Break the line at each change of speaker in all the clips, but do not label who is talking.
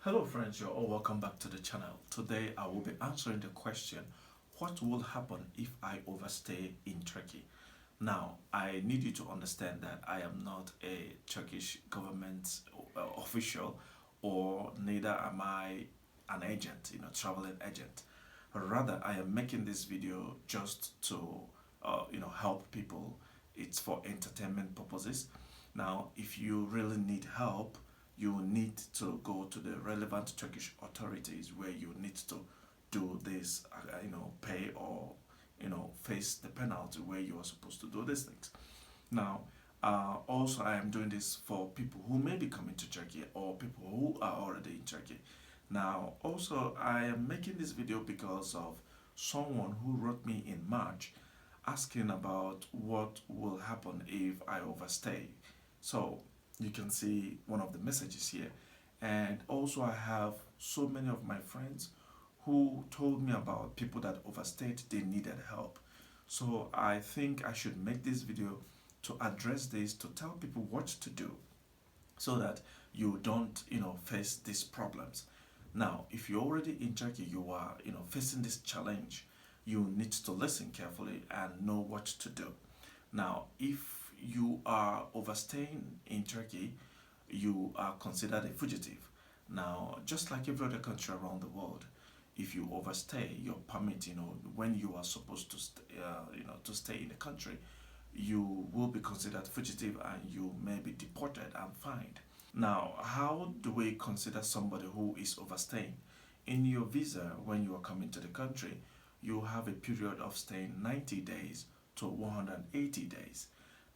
Hello friends, you're all welcome back to the channel. Today I will be answering the question, what will happen if I overstay in Turkey? Now, I need you to understand that I am not a Turkish government official, or neither am I an agent, traveling agent. Rather, I am making this video just to, help people. It's for entertainment purposes. Now, if you really need help, you need to go to the relevant Turkish authorities where you need to do this, pay or face the penalty where you are supposed to do these things. Now, also I am doing this for people who may be coming to Turkey or people who are already in Turkey. Now, also I am making this video because of someone who wrote me in March asking about what will happen if I overstay. So you can see one of the messages here. And also I have so many of my friends who told me about people that overstayed, they needed help. So I think I should make this video to address this, to tell people what to do so that you don't, face these problems. Now, if you're already in Turkey, you are, facing this challenge, you need to listen carefully and know what to do. Now, if you are overstaying in Turkey, you are considered a fugitive. Now, just like every other country around the world, if you overstay your permit, when you are supposed to, to stay in the country, you will be considered fugitive and you may be deported and fined. Now, how do we consider somebody who is overstaying? In your visa, when you are coming to the country, you have a period of staying 90 days to 180 days.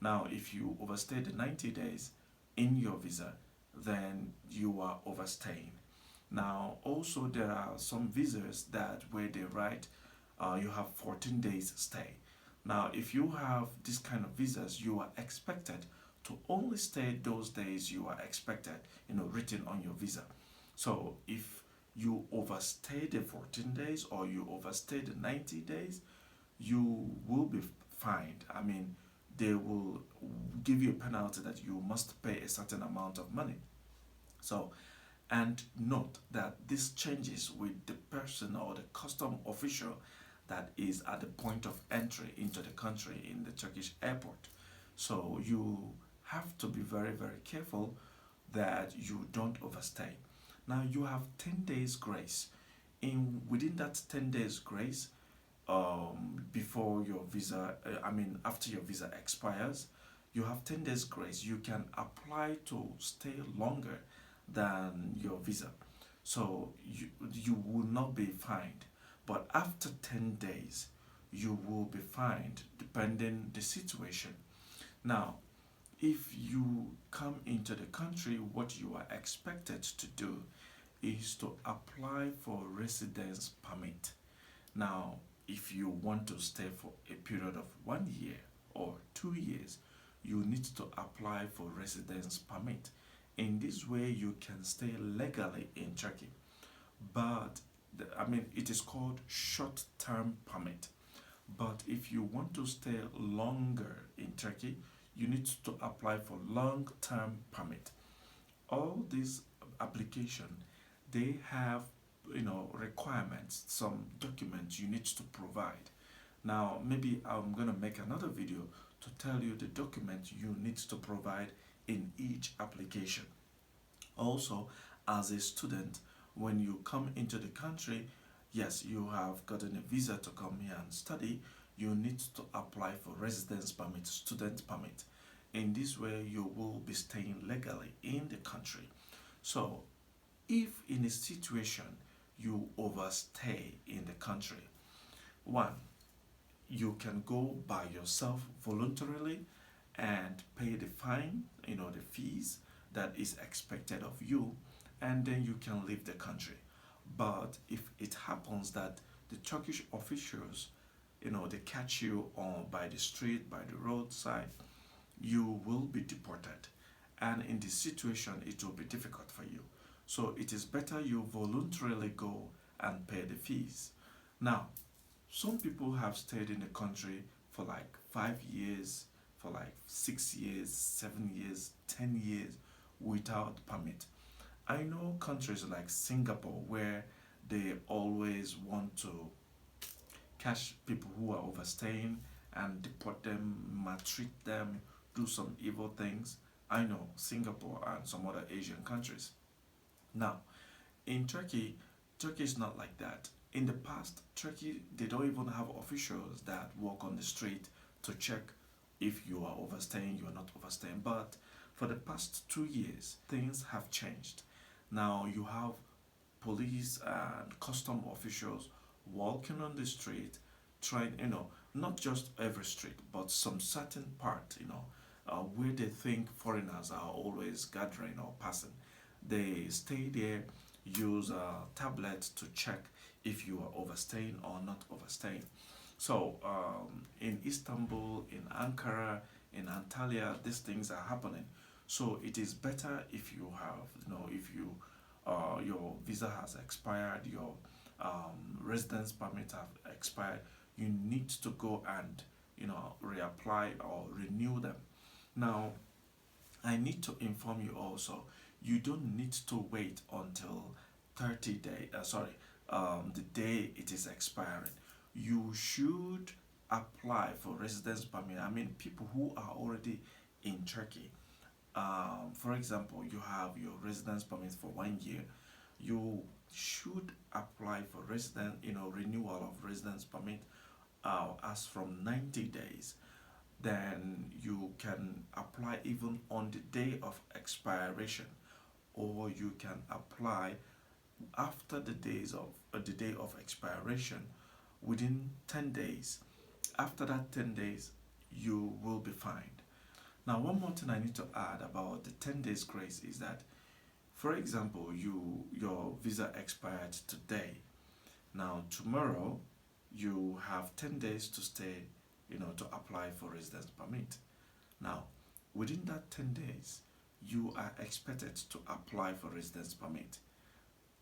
Now, if you overstay the 90 days in your visa, then you are overstaying. Now, also there are some visas that where they write you have 14 days stay. Now, if you have this kind of visas, you are expected to only stay those days you are expected, written on your visa. So if you overstay the 14 days or you overstay the 90 days, you will be fined. I mean, they will give you a penalty that you must pay a certain amount of money. So, and note that this changes with the person or the custom official that is at the point of entry into the country in the Turkish airport. So you have to be very, very careful that you don't overstay. Now you have 10 days grace. Within that 10 days grace, before your visa, after your visa expires, you have 10 days grace. You can apply to stay longer than your visa. So you will not be fined. But after 10 days, you will be fined depending the situation. Now, if you come into the country, what you are expected to do is to apply for residence permit. Now, if you want to stay for a period of 1 year or 2 years, you need to apply for residence permit. In this way, you can stay legally in Turkey. But, it is called short-term permit. But if you want to stay longer in Turkey, you need to apply for long-term permit. All these application, they have requirements, some documents you need to provide. Now maybe I'm gonna make another video to tell you the documents you need to provide in each application. Also, as a student, when you come into the country, yes, you have gotten a visa to come here and study, you need to apply for residence permit, student permit. In this way, you will be staying legally in the country. So, if in a situation you overstay in the country, one, you can go by yourself voluntarily and pay the fine, the fees that is expected of you, and then you can leave the country. But if it happens that the Turkish officials, they catch you on by the street, by the roadside, you will be deported. And in this situation, it will be difficult for you. So it is better you voluntarily go and pay the fees. Now, some people have stayed in the country for like 5 years, for like 6 years, 7 years, 10 years without permit. I know countries like Singapore where they always want to catch people who are overstaying and deport them, maltreat them, do some evil things. I know Singapore and some other Asian countries. Now, in Turkey, Turkey is not like that. In the past, Turkey, they don't even have officials that walk on the street to check if you are overstaying, you are not overstaying. But for the past 2 years, things have changed. Now you have police and custom officials walking on the street, trying, not just every street, but some certain part, where they think foreigners are always gathering or passing. They stay there, use a tablet to check if you are overstaying or not overstaying. So in Istanbul, in Ankara, in Antalya, these things are happening. So it is better if you have, if you your visa has expired, your residence permit have expired, you need to go and reapply or renew them. Now, I need to inform you also, you don't need to wait until 30 day sorry the day it is expiring. You should apply for residence permit. I mean, people who are already in Turkey, for example, you have your residence permit for 1 year, you should apply for renewal of residence permit as from 90 days. Then you can apply even on the day of expiration, or you can apply after the day of expiration within 10 days. After that 10 days, you will be fined. Now, one more thing I need to add about the 10 days grace is that, for example, your visa expired today. Now, tomorrow, you have 10 days to stay, to apply for residence permit. Now, within that 10 days, you are expected to apply for residence permit.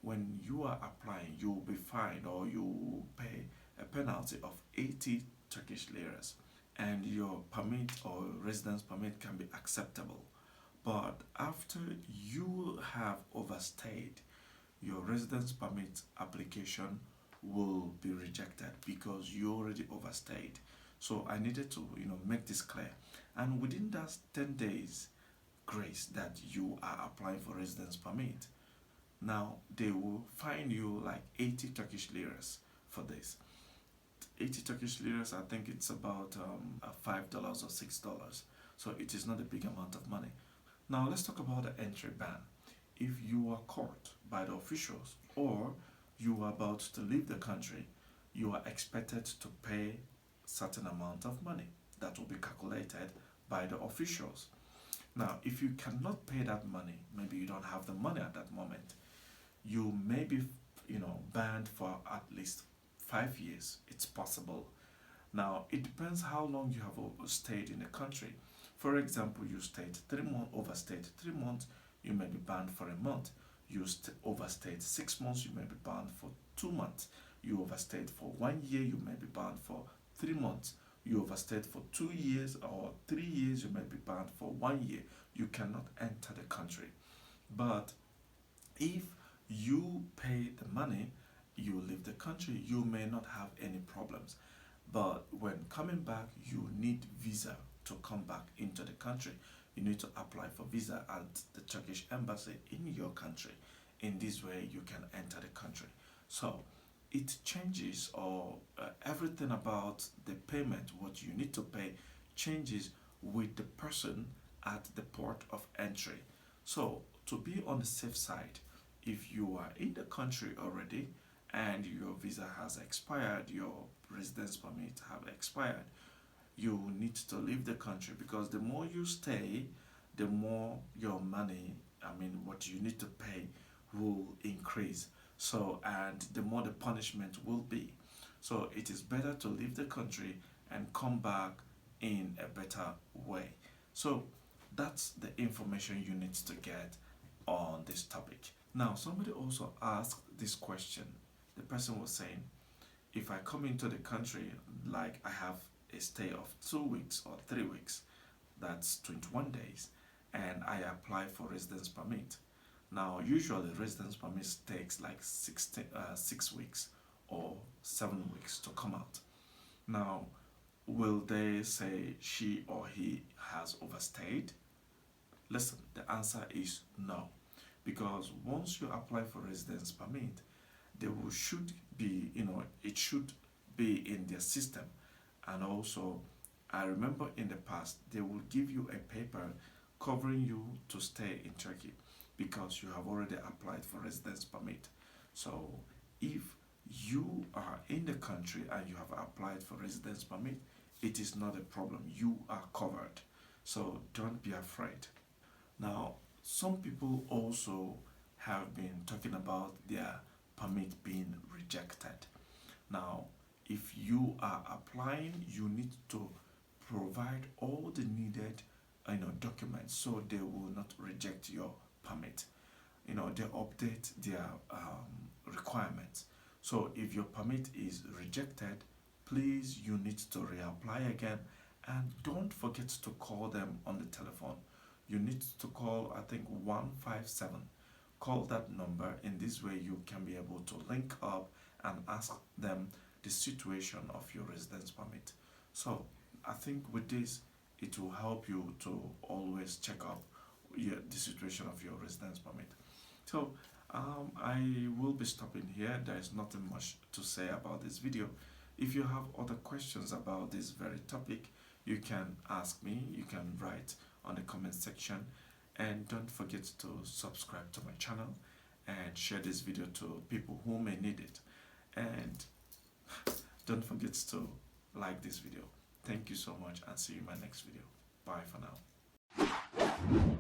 When you are applying, you will be fined or you will pay a penalty of 80 Turkish liras, and your permit or residence permit can be acceptable. But after you have overstayed, your residence permit application will be rejected because you already overstayed. So I needed to, make this clear. And within that 10 days grace that you are applying for residence permit, now they will fine you like 80 Turkish liras for this. 80 Turkish liras, I think it's about $5 or $6. So it is not a big amount of money. Now let's talk about the entry ban. If you are caught by the officials or you are about to leave the country, you are expected to pay certain amount of money that will be calculated by the officials. Now, if you cannot pay that money, maybe you don't have the money at that moment, you may be, banned for at least 5 years. It's possible. Now, it depends how long you have stayed in the country. For example, you stayed 3 months, overstayed 3 months, you may be banned for a month. You overstayed 6 months, you may be banned for 2 months. You overstayed for 1 year, you may be banned for 3 months. You overstayed for 2 years or 3 years, you may be banned for 1 year. You cannot enter the country. But if you pay the money, you leave the country, you may not have any problems. But when coming back, you need visa to come back into the country. You need to apply for visa at the Turkish embassy in your country. In this way, you can enter the country. So it changes, or everything about the payment, what you need to pay, changes with the person at the port of entry. So to be on the safe side, if you are in the country already and your visa has expired, your residence permit have expired, you need to leave the country, because the more you stay, the more your money, what you need to pay, will increase. So, and the more the punishment will be. So it is better to leave the country and come back in a better way. So that's the information you need to get on this topic. Now, somebody also asked this question. The person was saying, if I come into the country, like I have a stay of 2 weeks or 3 weeks, that's 21 days, and I apply for residence permit. Now, usually residence permit takes like 6 weeks or 7 weeks to come out. Now, will they say she or he has overstayed? Listen, the answer is no. Because once you apply for residence permit, should be, it should be in their system. And also, I remember in the past, they will give you a paper covering you to stay in Turkey because you have already applied for residence permit. So, if you are in the country and you have applied for residence permit, it is not a problem. You are covered. So, don't be afraid. Now, some people also have been talking about their permit being rejected. Now, if you are applying, you need to provide all the needed documents so they will not reject your permit. They update their requirements. So if your permit is rejected, please you need to reapply again, and don't forget to call them on the telephone. You need to call, I think, 157. Call that number. In this way you can be able to link up and ask them the situation of your residence permit. So I think with this, it will help you to always check up the situation of your residence permit. So I will be stopping here. There is nothing much to say about this video. If you have other questions about this very topic, you can ask me. You can write on the comment section, and don't forget to subscribe to my channel and share this video to people who may need it, and don't forget to like this video. Thank you so much, and see you in my next video. Bye for now.